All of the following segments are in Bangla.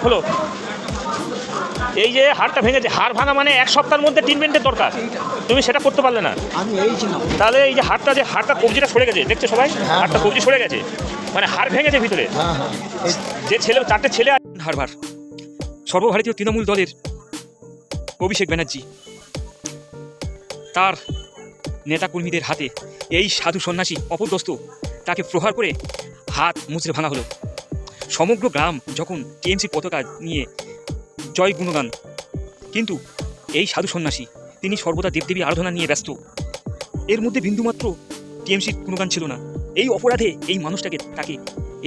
হলো এই যে হাড়টা ভেঙেছে, হাড় ভাঙা মানে এক সপ্তাহের মধ্যে ট্রিটমেন্টের দরকার, তুমি সেটা করতে পারলে না। আমি এই ছিলাম। তাহলে এই যে হাড়টা কবজিটা সরে গেছে, দেখছো সবাই হাড়টা কবজি সরে গেছে, মানে হাড় ভেঙেছে ভিতরে। হ্যাঁ হ্যাঁ যে ছেলে, 4টে ছেলে হারবার সর্বভারতীয় তৃণমূল দলের অভিষেক ব্যানার্জি, তার নেতাকর্মীদের হাতে এই সাধু সন্ন্যাসী অপদস্থ তাকে প্রহার করে হাত মুচড়ে ভাঙা হলো। সমগ্র গ্রাম যখন টিএমসি পতাকা নিয়ে জয় গুণগান, কিন্তু এই সাধু সন্ন্যাসী তিনি সর্বদা দেবদেবী আরাধনা নিয়ে ব্যস্ত। এর মধ্যে বিন্দুমাত্র টিএমসির গুণগান ছিল না। এই অপরাধে এই মানুষটাকে, তাকে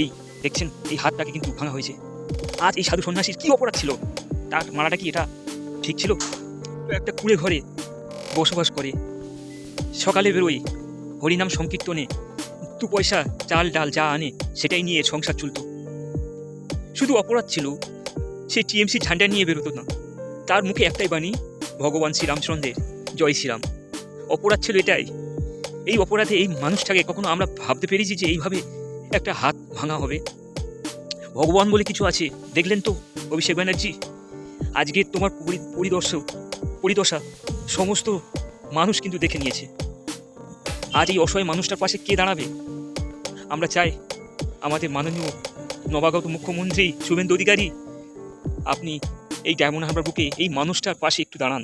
এই দেখছেন এই হাতটাকে কিন্তু ভাঙা হয়েছে। আজ এই সাধু সন্ন্যাসীর কী অপরাধ ছিল? তার মারাটা কি এটা ঠিক ছিল? একটা কুড়ে ঘরে বসবাস করে, সকালে বেরোয় হরিনাম সংকীর্তনে, 2 পয়সা চাল ডাল যা আনে সেটাই নিয়ে সংসার চলত। শুধু অপরাধ ছিল সে টিএমসি ঝান্ডা নিয়ে বেরোতো না, তার মুখে একটাই বাণী, ভগবান শ্রীরামচন্দ্রের জয় শ্রীরাম। অপরাধ ছিল এটাই। এই অপরাধে এই মানুষটাকে কখনো আমরা ভাবতে পেরেছি যে এইভাবে একটা হাত ভাঙা হবে? ভগবান বলে কিছু আছে, দেখলেন তো অভিষেক ব্যানার্জি, আজকে তোমার পরিদশা সমস্ত মানুষ কিন্তু দেখে নিয়েছে। আজ এই অসহায় মানুষটার পাশে কে দাঁড়াবে? আমরা চাই আমাদের মাননীয় নবাগত মুখ্যমন্ত্রী শুভেন্দু অধিকারী, আপনি এই ডায়মন্ড হারবার বুকে এই মানুষটার পাশে একটু দাঁড়ান।